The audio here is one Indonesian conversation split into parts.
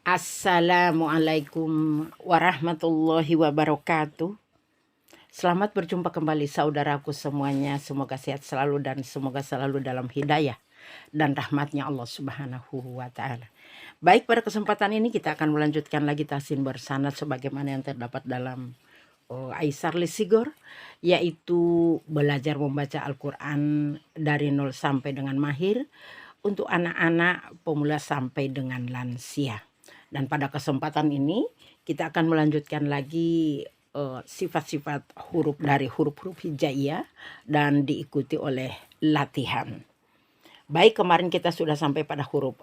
Assalamualaikum warahmatullahi wabarakatuh. Selamat berjumpa kembali saudaraku semuanya. Semoga sehat selalu dan semoga selalu dalam hidayah dan rahmatnya Allah Subhanahu wa ta'ala. Baik, pada kesempatan ini kita akan melanjutkan lagi tahsin bersanad sebagaimana yang terdapat dalam Aisar Lisigor, yaitu belajar membaca Al-Quran dari 0 sampai dengan mahir untuk anak-anak, pemula sampai dengan lansia. Dan pada kesempatan ini kita akan melanjutkan lagi sifat-sifat huruf dari huruf-huruf hijaiyah dan diikuti oleh latihan. Baik, kemarin kita sudah sampai pada huruf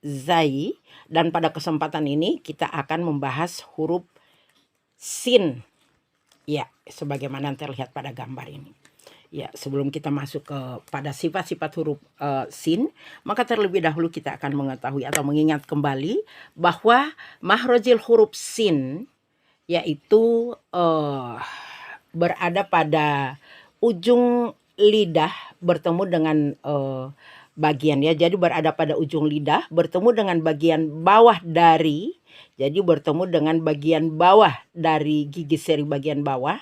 zai, dan pada kesempatan ini kita akan membahas huruf sin. Ya, sebagaimana terlihat pada gambar ini. Ya, sebelum kita masuk pada sifat-sifat huruf sin, maka terlebih dahulu kita akan mengetahui atau mengingat kembali bahwa mahrojil huruf sin yaitu berada pada ujung lidah bertemu dengan bagian, ya. Jadi berada pada ujung lidah bertemu dengan bagian bawah dari, jadi bertemu dengan bagian bawah dari gigi seri bagian bawah.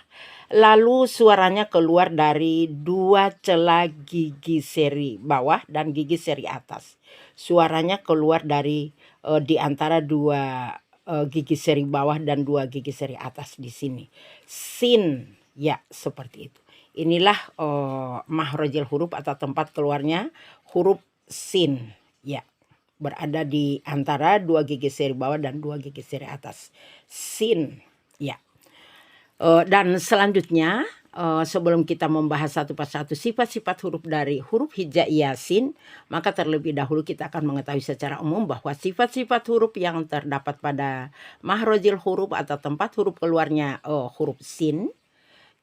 Lalu suaranya keluar dari dua celah gigi seri bawah dan gigi seri atas. Suaranya keluar dari di antara dua gigi seri bawah dan dua gigi seri atas di sini. Sin, ya, seperti itu. Inilah mahrojil huruf atau tempat keluarnya huruf sin, ya. Berada di antara dua gigi seri bawah dan dua gigi seri atas. Sin, ya. Dan selanjutnya sebelum kita membahas satu persatu sifat-sifat huruf dari huruf hijaiyah sin, maka terlebih dahulu kita akan mengetahui secara umum bahwa sifat-sifat huruf yang terdapat pada mahrojil huruf atau tempat huruf keluarnya huruf sin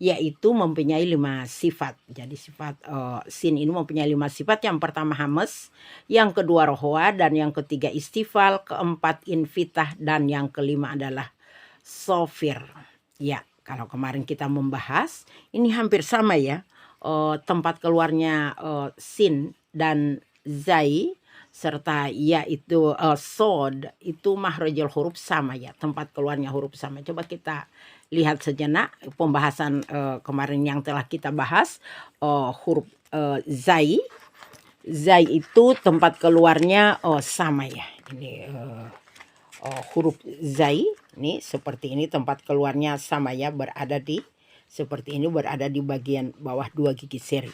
yaitu mempunyai 5 sifat. Jadi sifat sin ini mempunyai 5 sifat. Yang pertama hamas, yang kedua rohwa, dan yang ketiga istifal, keempat infitah, dan yang kelima adalah sofir. Ya, kalau kemarin kita membahas ini hampir sama, ya. Tempat keluarnya sin dan zai serta ya itu sod itu mahrojul huruf sama, ya. Tempat keluarnya huruf sama. Coba kita lihat sejenak pembahasan kemarin yang telah kita bahas. Huruf zai itu tempat keluarnya sama, ya. Ini huruf zai ini seperti ini, tempat keluarnya sama, ya, berada di seperti ini, berada di bagian bawah dua gigi seri.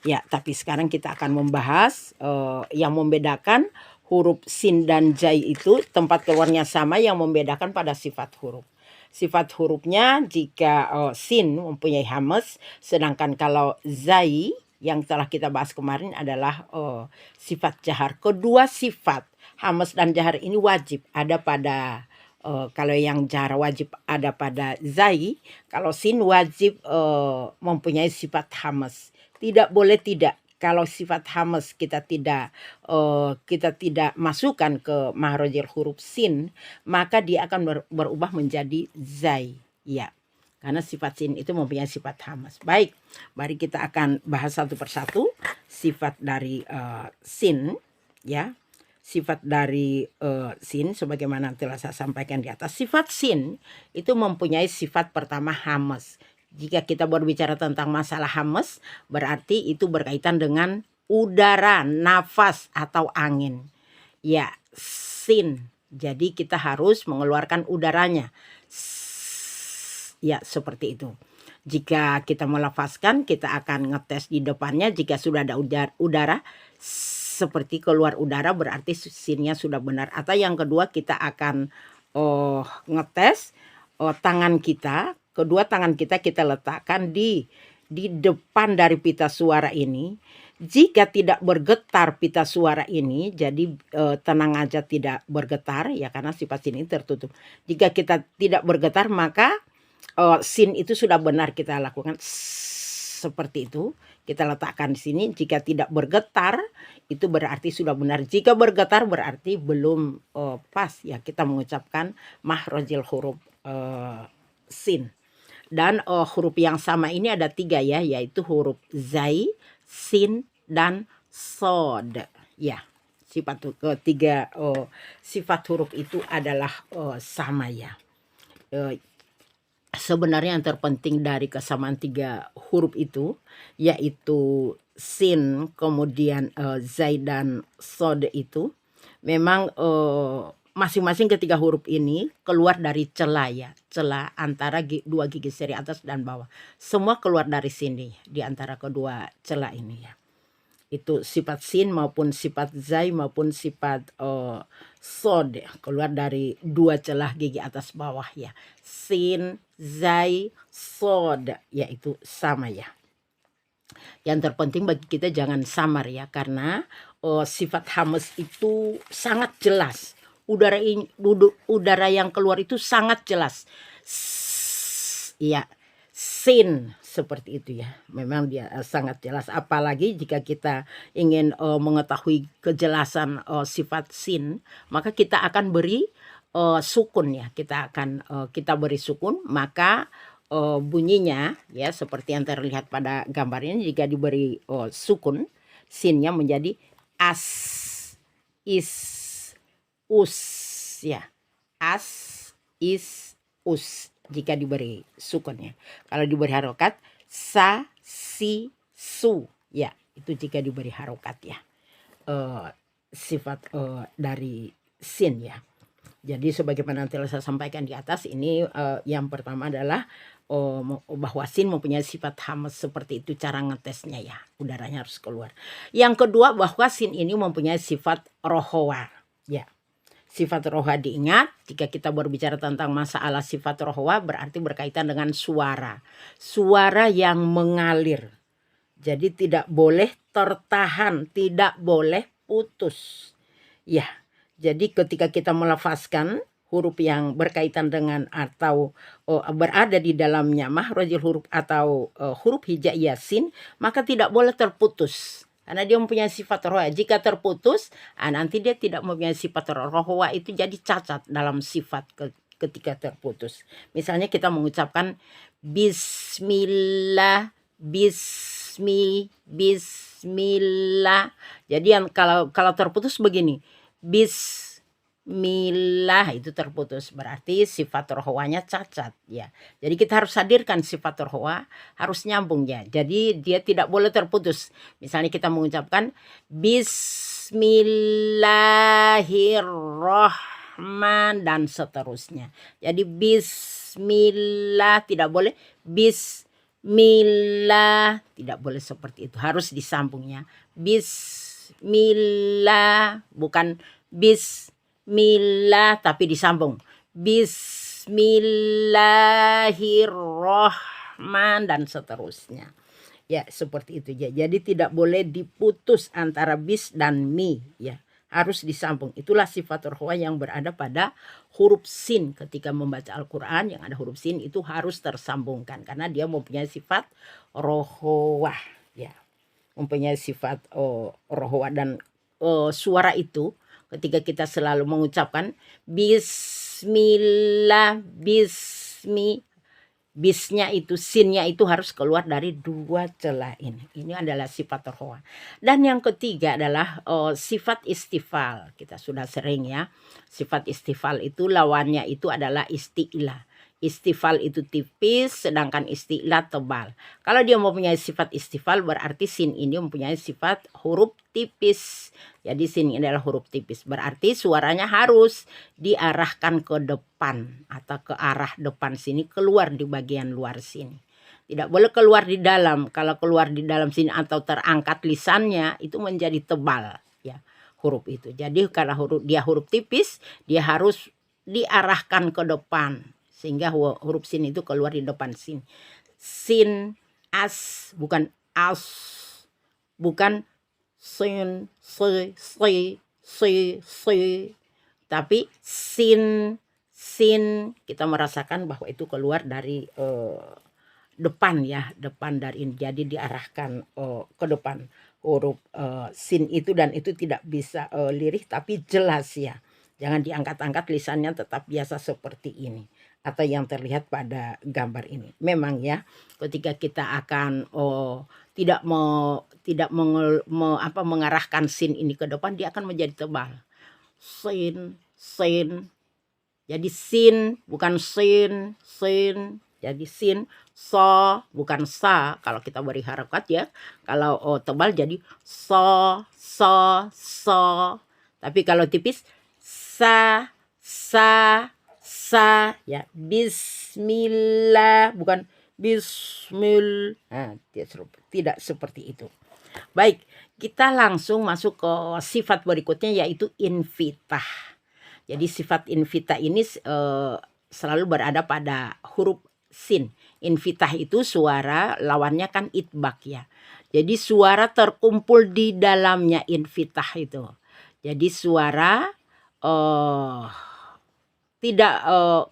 Ya, tapi sekarang kita akan membahas yang membedakan huruf sin dan zai itu tempat keluarnya sama, yang membedakan pada sifat huruf. Sifat hurufnya jika sin mempunyai hamas, sedangkan kalau zai yang telah kita bahas kemarin adalah sifat jahar. Kedua sifat hamas dan jahar ini wajib ada pada kalau yang jahar wajib ada pada zai, kalau sin wajib mempunyai sifat hamas. Tidak boleh tidak. Kalau sifat hamas kita tidak masukkan ke mahrojil huruf sin, maka dia akan berubah menjadi zai, ya. Karena sifat sin itu mempunyai sifat hamas. Baik, mari kita akan bahas satu persatu sifat dari sin, ya. Sifat dari sin sebagaimana telah saya sampaikan di atas. Sifat sin itu mempunyai sifat pertama hamas. Jika kita berbicara tentang masalah hamas, berarti itu berkaitan dengan udara, nafas atau angin. Ya, sin. Jadi kita harus mengeluarkan udaranya. Ya, seperti itu. Jika kita melafazkan, kita akan ngetes di depannya. Jika sudah ada udara seperti keluar udara, berarti sinnya sudah benar. Atau yang kedua, kita akan ngetes tangan kita. Kedua tangan kita letakkan di depan dari pita suara ini. Jika tidak bergetar pita suara ini, jadi tenang aja, tidak bergetar, ya, karena sifat sin ini tertutup. Jika kita tidak bergetar, maka sin itu sudah benar kita lakukan. Seperti itu kita letakkan di sini. Jika tidak bergetar itu berarti sudah benar. Jika bergetar berarti belum pas, ya, kita mengucapkan mahrojil huruf sin. Dan huruf yang sama ini ada 3, ya, yaitu huruf zai, sin, dan sod, ya. ketiga sifat huruf itu adalah sama ya. Sebenarnya yang terpenting dari kesamaan tiga huruf itu yaitu sin, kemudian zai dan sod itu memang masing-masing ketiga huruf ini keluar dari celah ya, celah antara dua gigi seri atas dan bawah. Semua keluar dari sini di antara kedua celah ini ya. Itu sifat sin maupun sifat zai maupun sifat sod ya, keluar dari dua celah gigi atas bawah ya. Sin, zai, sod yaitu sama ya. Yang terpenting bagi kita jangan samar ya, karena sifat hamas itu sangat jelas. Udara yang keluar itu sangat jelas. Ya, sin seperti itu ya. Memang dia sangat jelas. Apalagi jika kita ingin mengetahui kejelasan sifat sin, maka kita akan beri sukun ya. Kita beri sukun, maka bunyinya ya seperti yang terlihat pada gambarnya, jika diberi sukun, sinnya menjadi as, is, us ya. As, is, us jika diberi sukunnya. Kalau diberi harokat sa, si, su ya, itu jika diberi harokat ya. Sifat dari sin ya. Jadi sebagaimana telah saya sampaikan di atas ini, yang pertama adalah bahwa sin mempunyai sifat hamas seperti itu cara ngetesnya ya, udaranya harus keluar. Yang kedua bahwa sin ini mempunyai sifat rohwa ya. Sifat rohwa diingat, jika kita berbicara tentang masalah sifat rohwa berarti berkaitan dengan suara. Suara yang mengalir. Jadi tidak boleh tertahan, tidak boleh putus. Ya, jadi ketika kita melafazkan huruf yang berkaitan dengan atau berada di dalamnya mahrajul huruf atau huruf hijaiyah sin, maka tidak boleh terputus. Karena dia mempunyai sifat rohwa. Jika terputus, nanti dia tidak mempunyai sifat rohwa, itu jadi cacat dalam sifat ketika terputus. Misalnya kita mengucapkan bismillah, bismillah. Jadi yang kalau terputus begini, bismillah itu terputus, berarti sifat rohwanya cacat ya. Jadi kita harus hadirkan sifat rohwa, harus nyambung ya. Jadi dia tidak boleh terputus. Misalnya kita mengucapkan bismillahirrahman dan seterusnya. Jadi bismillah tidak boleh, bismillah tidak boleh seperti itu. Harus disambungnya. Bismillah bukan bismillah tapi disambung. Bismillahirrahman dan seterusnya. Ya, seperti itu ya. Jadi tidak boleh diputus antara bis dan mi ya. Harus disambung. Itulah sifat rohwa yang berada pada huruf sin. Ketika membaca Al-Qur'an yang ada huruf sin itu harus tersambungkan karena dia mempunyai sifat rohwa ya. Mempunyai sifat rohwa dan suara itu ketika kita selalu mengucapkan bismillah, bisnya itu, sinnya itu harus keluar dari dua celah ini. Ini adalah sifat rohwa. Dan yang ketiga adalah sifat istifal. Kita sudah sering ya. Sifat istifal itu lawannya itu adalah isti'lah. Istifal itu tipis sedangkan isti'lah tebal. Kalau dia mempunyai sifat istifal berarti sin ini mempunyai sifat huruf tipis. Jadi sin ini adalah huruf tipis. Berarti suaranya harus diarahkan ke depan atau ke arah depan sini, keluar di bagian luar sini. Tidak boleh keluar di dalam. Kalau keluar di dalam sini atau terangkat lisannya itu menjadi tebal ya huruf itu. Jadi kalau dia huruf tipis dia harus diarahkan ke depan sehingga huruf sin itu keluar di depan sin. Sin, as, bukan as, bukan sin, si, tapi sin kita merasakan bahwa itu keluar dari depan ya, depan dari ini. Jadi diarahkan ke depan huruf sin itu, dan itu tidak bisa lirih tapi jelas ya. Jangan diangkat-angkat, lisannya tetap biasa seperti ini atau yang terlihat pada gambar ini. Memang ya, ketika kita akan tidak mengarahkan sin ini ke depan, dia akan menjadi tebal. Sin, sin. Jadi sin bukan sin, sin. Jadi sin, so bukan sa. Kalau kita beri harokat ya. Kalau tebal jadi so, so, so. Tapi kalau tipis sa, sa, sa. Ya, bismillah bukan bismil. Nah, tidak seperti itu. Baik, kita langsung masuk ke sifat berikutnya yaitu infitah. Jadi sifat infitah ini selalu berada pada huruf sin. Infitah itu suara, lawannya kan itbak ya. Jadi suara terkumpul di dalamnya infitah itu. Jadi suara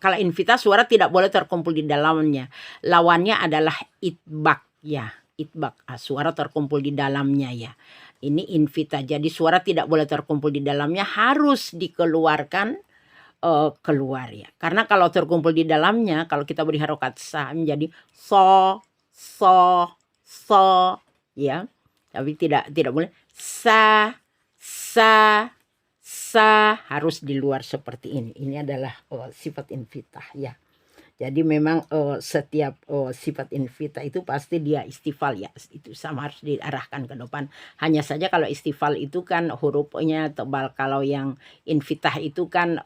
kalau infitah suara tidak boleh terkumpul di dalamnya. Lawannya adalah itbak ya. Itbak, suara terkumpul di dalamnya ya. Ini infitah. Jadi suara tidak boleh terkumpul di dalamnya, harus dikeluarkan keluar ya. Karena kalau terkumpul di dalamnya, kalau kita beri harokat sa menjadi so, so, so ya. Tapi tidak boleh sa, sa, sa, harus di luar seperti ini. Ini adalah sifat infitah ya. Jadi memang setiap sifat infitah itu pasti dia istifal ya. Itu sama, harus diarahkan ke depan. Hanya saja kalau istifal itu kan hurufnya tebal. Kalau yang infitah itu kan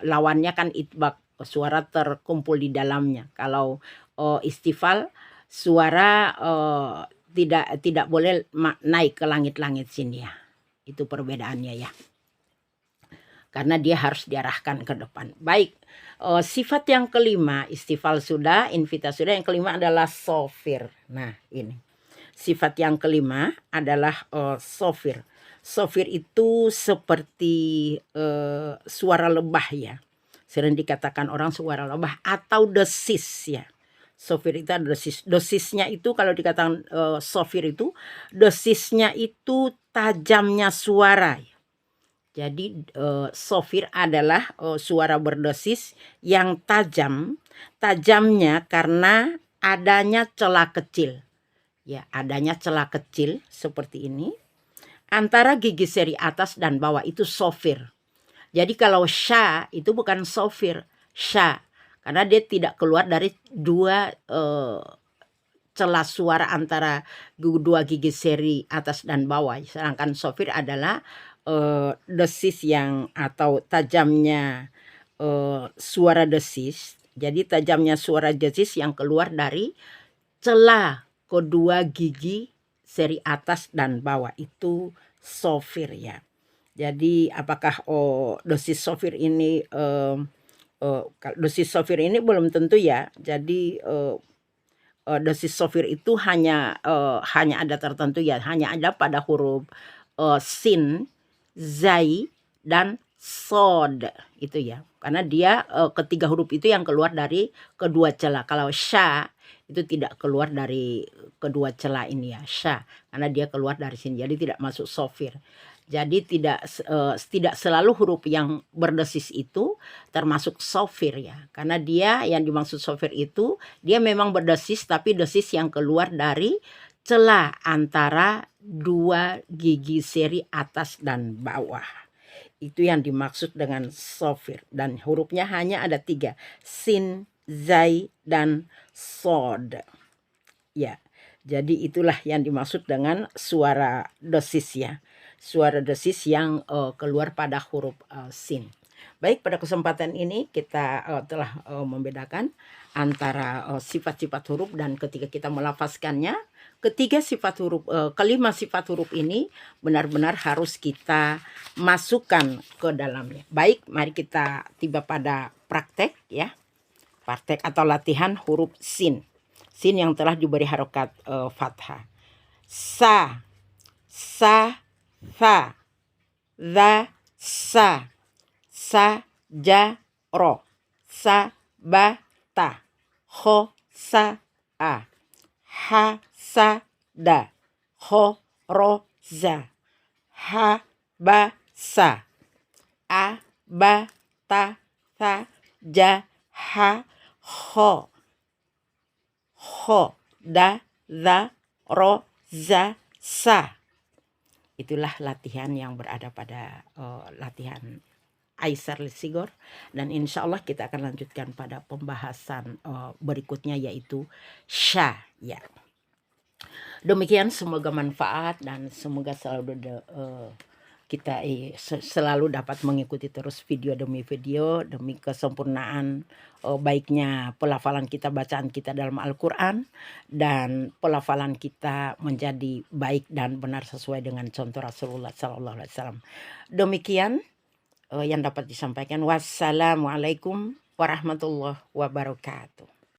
lawannya kan itbak. Suara terkumpul di dalamnya. Kalau istifal suara tidak boleh naik ke langit-langit sini ya. Itu perbedaannya ya. Karena dia harus diarahkan ke depan. Baik, sifat yang kelima, istifal sudah, infitah sudah. Yang kelima adalah sofir. Nah ini, sifat yang kelima adalah sofir. Sofir itu seperti suara lebah ya. Sering dikatakan orang suara lebah atau desis ya. Sofir itu ada desis. Desisnya itu kalau dikatakan sofir itu, desisnya itu tajamnya suara ya. Jadi sofir adalah suara berdesis yang tajam. Tajamnya karena adanya celah kecil. Ya, adanya celah kecil seperti ini. Antara gigi seri atas dan bawah itu sofir. Jadi kalau sya itu bukan sofir, sya. Karena dia tidak keluar dari dua celah suara antara dua gigi seri atas dan bawah. Sedangkan sofir adalah desis yang atau tajamnya suara desis. Jadi tajamnya suara desis yang keluar dari celah kedua gigi seri atas dan bawah itu sofir ya. Jadi apakah desis sofir ini desis sofir ini belum tentu ya. Jadi desis sofir itu hanya ada tertentu ya. Hanya ada pada huruf sin, zai, dan sod itu ya. Karena dia ketiga huruf itu yang keluar dari kedua celah. Kalau sya itu tidak keluar dari kedua celah ini ya, sya. Karena dia keluar dari sini. Jadi tidak masuk sofir. Jadi tidak selalu huruf yang berdesis itu termasuk sofir ya. Karena dia yang dimaksud sofir itu dia memang berdesis tapi desis yang keluar dari celah antara dua gigi seri atas dan bawah. Itu yang dimaksud dengan sofir. Dan hurufnya hanya ada 3. Sin, zai, dan sod. Ya, jadi itulah yang dimaksud dengan suara desis ya. Suara desis yang keluar pada huruf sin. Baik, pada kesempatan ini kita telah membedakan antara sifat-sifat huruf dan ketika kita melafazkannya, kelima sifat huruf ini benar-benar harus kita masukkan ke dalamnya. Baik, mari kita tiba pada praktek ya. Praktek atau latihan huruf sin. Sin yang telah diberi harokat fathah. Sa, sa, fa, za, sa, sa, ja, ro, sa, ba, ta, ho, sa, a, ha, sa, da, ho, ro, za, ha, ba, sa, a, ba, ta, tha, ja, ha, ho, da, za, ro, za, sa. Itulah latihan yang berada pada latihan Aisar Sigor, dan insya Allah kita akan lanjutkan pada pembahasan berikutnya, yaitu sya ya. Demikian, semoga manfaat dan semoga selalu kita selalu dapat mengikuti terus video demi video demi kesempurnaan baiknya pelafalan kita, bacaan kita dalam Al-Quran, dan pelafalan kita menjadi baik dan benar sesuai dengan contoh Rasulullah SAW. Demikian yang dapat disampaikan. Wassalamualaikum warahmatullahi wabarakatuh.